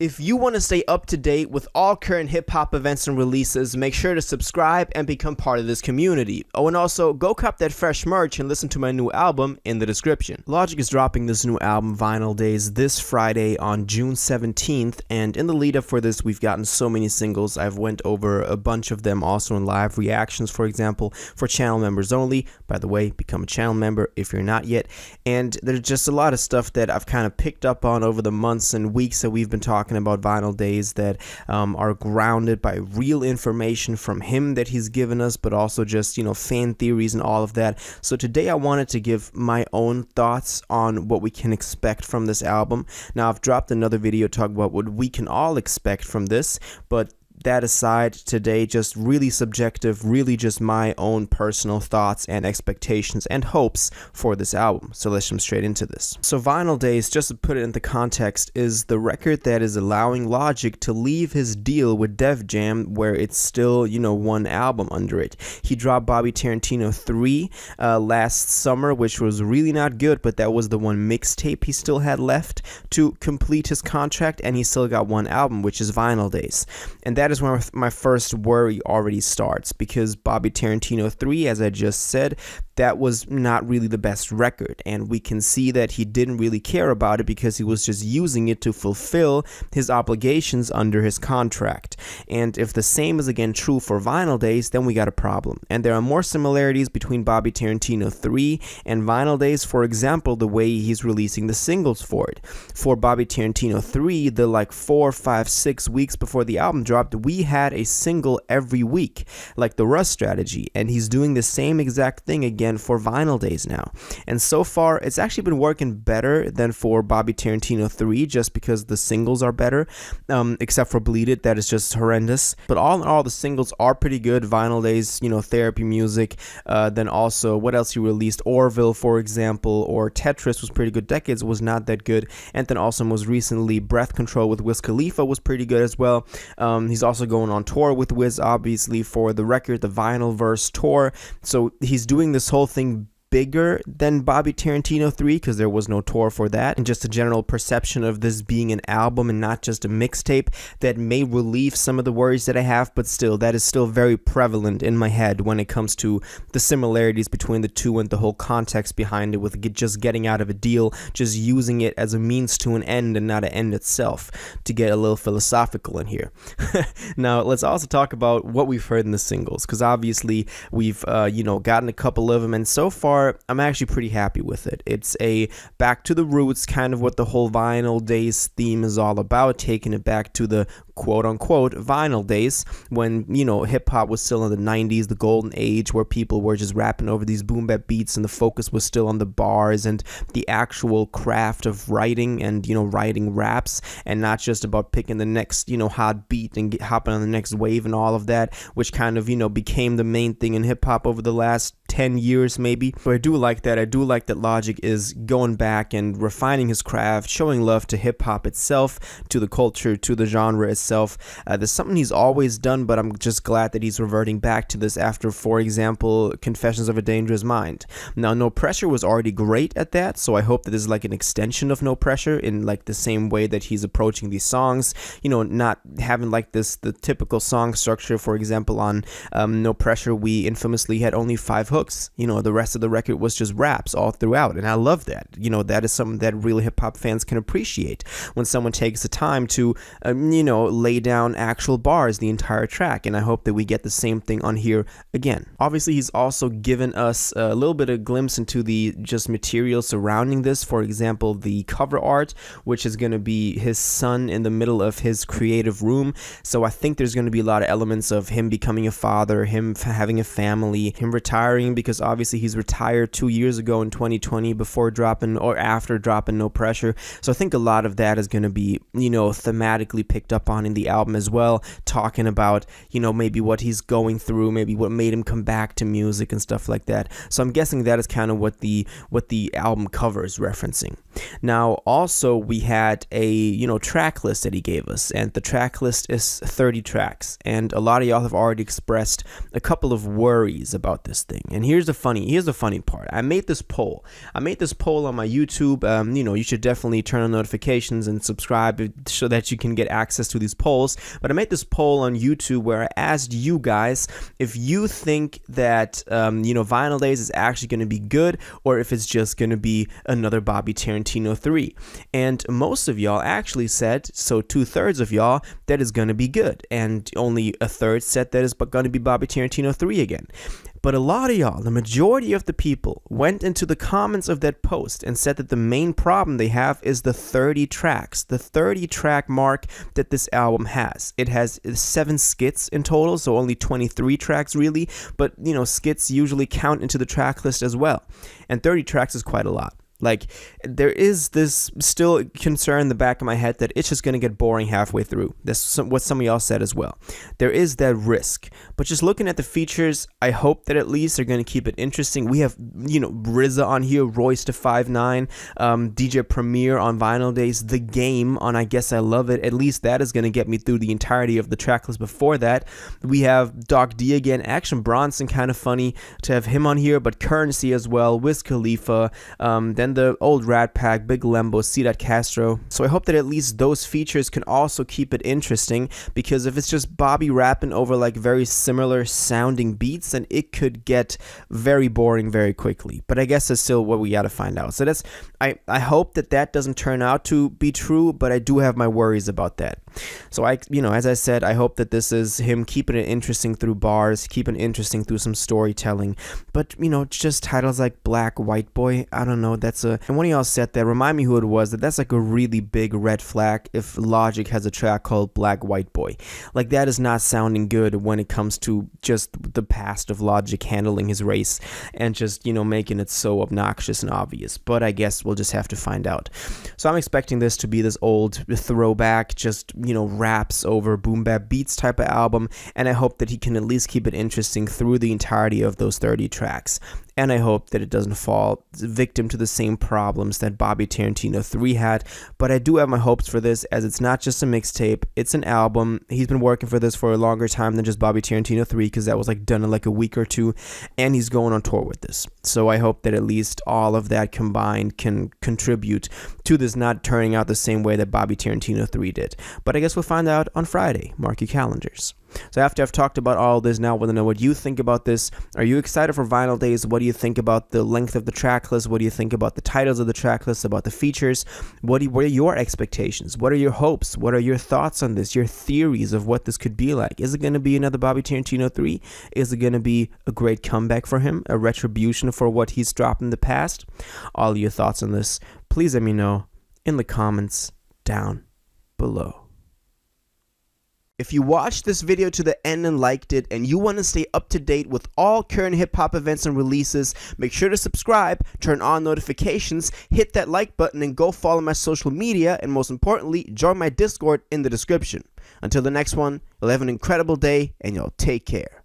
If you want to stay up to date with all current hip-hop events and releases, make sure to subscribe and become part of this community. Oh, and also, go cop that fresh merch and listen to my new album in the description. Logic is dropping this new album, Vinyl Days, this Friday on June 17th, and in the lead-up for this, we've gotten so many singles. I've went over a bunch of them also in live reactions, for example, for channel members only. By the way, become a channel member if you're not yet. And there's just a lot of stuff that I've kind of picked up on over the months and weeks that we've been talking about Vinyl Days that are grounded by real information from him that he's given us, but also just, fan theories and all of that. So today I wanted to give my own thoughts on what we can expect from this album. Now, I've dropped another video talking about what we can all expect from this, but that aside, today just really subjective, really just my own personal thoughts and expectations and hopes for this album. So let's jump straight into this. So Vinyl Days, just to put it into context, is the record that is allowing Logic to leave his deal with Def Jam, where it's still, one album under it. He dropped Bobby Tarantino 3 last summer, which was really not good, but that was the one mixtape he still had left to complete his contract, and he still got one album, which is Vinyl Days. And that is where my first worry already starts, because Bobby Tarantino 3, as I just said, that was not really the best record, and we can see that he didn't really care about it because he was just using it to fulfill his obligations under his contract. And if the same is again true for Vinyl Days, then we got a problem. And there are more similarities between Bobby Tarantino 3 and Vinyl Days. For example, the way he's releasing the singles for it. For Bobby Tarantino 3, the 4, 5, 6 weeks before the album dropped, we had a single every week, like the Russ strategy, and he's doing the same exact thing again for Vinyl Days now. And so far, it's actually been working better than for Bobby Tarantino 3, just because the singles are better, except for Bleed It, that is just horrendous. But all in all, the singles are pretty good. Vinyl Days, Therapy Music, then also, what else he released? Orville, for example, or Tetris was pretty good. Decades was not that good. And then also, most recently, Breath Control with Wiz Khalifa was pretty good as well. He's also going on tour with Wiz, obviously, for the record, the Vinyl Verse tour. So he's doing this whole thing bigger than Bobby Tarantino 3 because there was no tour for that, and just a general perception of this being an album and not just a mixtape that may relieve some of the worries that I have, but still, that is still very prevalent in my head when it comes to the similarities between the two and the whole context behind it, with just getting out of a deal, just using it as a means to an end and not an end itself, to get a little philosophical in here. Now, let's also talk about what we've heard in the singles, because obviously we've gotten a couple of them, and so far I'm actually pretty happy with it. It's a back to the roots, kind of what the whole Vinyl Days theme is all about, taking it back to the quote-unquote Vinyl Days when, hip-hop was still in the 90s, the golden age, where people were just rapping over these boom-bap beats and the focus was still on the bars and the actual craft of writing and, writing raps, and not just about picking the next, hot beat and hopping on the next wave and all of that, which kind of, became the main thing in hip-hop over the last 10 years maybe. But I do like that. I do like that Logic is going back and refining his craft, showing love to hip-hop itself, to the culture, to the genre itself. There's something he's always done, but I'm just glad that he's reverting back to this after, for example, Confessions of a Dangerous Mind. Now, No Pressure was already great at that, so I hope that this is like an extension of No Pressure in like the same way that he's approaching these songs, not having like the typical song structure. For example, on No Pressure, we infamously had only 5 hooks. The rest of the record was just raps all throughout, and I love that. That is something that real hip-hop fans can appreciate, when someone takes the time to lay down actual bars the entire track, and I hope that we get the same thing on here again. Obviously, he's also given us a little bit of glimpse into the just material surrounding this. For example, the cover art, which is going to be his son in the middle of his creative room. So I think there's going to be a lot of elements of him becoming a father, him having a family, him retiring, because obviously he's retired 2 years ago in 2020 before dropping or after dropping No Pressure. So I think a lot of that is going to be, thematically picked up on in the album as well, talking about, you know, maybe what he's going through, maybe what made him come back to music and stuff like that. So I'm guessing that is kind of what the album cover is referencing. Now, also we had a, you know, track list that he gave us, and the track list is 30 tracks, and a lot of y'all have already expressed a couple of worries about this thing. And here's the funny part. I made this poll on my YouTube. You know, you should definitely turn on notifications and subscribe so that you can get access to these polls. But I made this poll on YouTube where I asked you guys if you think that you know, Vinyl Days is actually going to be good, or if it's just going to be another Bobby Tarantino 3. And most of y'all actually said, so 2/3 of y'all, that is going to be good, and only a third said that it's going to be Bobby Tarantino 3 again. But a lot of y'all, the majority of the people, went into the comments of that post and said that the main problem they have is the 30 tracks, the 30 track mark that this album has. It has 7 skits in total, so only 23 tracks really, but you know, skits usually count into the track list as well. And 30 tracks is quite a lot. Like, there is this still concern in the back of my head that it's just going to get boring halfway through. That's what some of y'all said as well. There is that risk. But just looking at the features, I hope that at least they're going to keep it interesting. We have, you know, RZA on here, Royce da 5'9", DJ Premier on Vinyl Days, The Game on I Guess I Love It. At least that is going to get me through the entirety of the track list before that. We have Doc D again, Action Bronson, kind of funny to have him on here, but Currency as well, Wiz Khalifa, then the old Rat Pack, Big Lembo, C. Castro. So I hope that at least those features can also keep it interesting, because if it's just Bobby rapping over like very similar sounding beats, then it could get very boring very quickly. But I guess that's still what we gotta find out. So that's, I hope that doesn't turn out to be true, but I do have my worries about that. So you know, as I said, I hope that this is him keeping it interesting through bars, keeping it interesting through some storytelling. But you know, just titles like Black White Boy, I don't know, and one of y'all said that, remind me who it was, that's like a really big red flag if Logic has a track called Black White Boy. Like, that is not sounding good when it comes to just the past of Logic handling his race and just, you know, making it so obnoxious and obvious. But I guess we'll just have to find out. So I'm expecting this to be this old throwback, just, you know, raps over boom bap beats type of album, and I hope that he can at least keep it interesting through the entirety of those 30 tracks. And I hope that it doesn't fall victim to the same problems that Bobby Tarantino 3 had. But I do have my hopes for this, as it's not just a mixtape, it's an album. He's been working for this for a longer time than just Bobby Tarantino 3, because that was like done in like a week or two, and he's going on tour with this. So I hope that at least all of that combined can contribute to this not turning out the same way that Bobby Tarantino 3 did. But I guess we'll find out on Friday. Mark your calendars. So after I've talked about all this, now I want to know what you think about this. Are you excited for Vinyl Days? What do you think about the length of the track list? What do you think about the titles of the track list, about the features? What are your expectations? What are your hopes? What are your thoughts on this? Your theories of what this could be like? Is it going to be another Bobby Tarantino 3? Is it going to be a great comeback for him? A retribution for what he's dropped in the past? All of your thoughts on this, please let me know in the comments down below. If you watched this video to the end and liked it, and you want to stay up to date with all current hip-hop events and releases, make sure to subscribe, turn on notifications, hit that like button, and go follow my social media, and most importantly, join my Discord in the description. Until the next one, you'll have an incredible day, and y'all take care.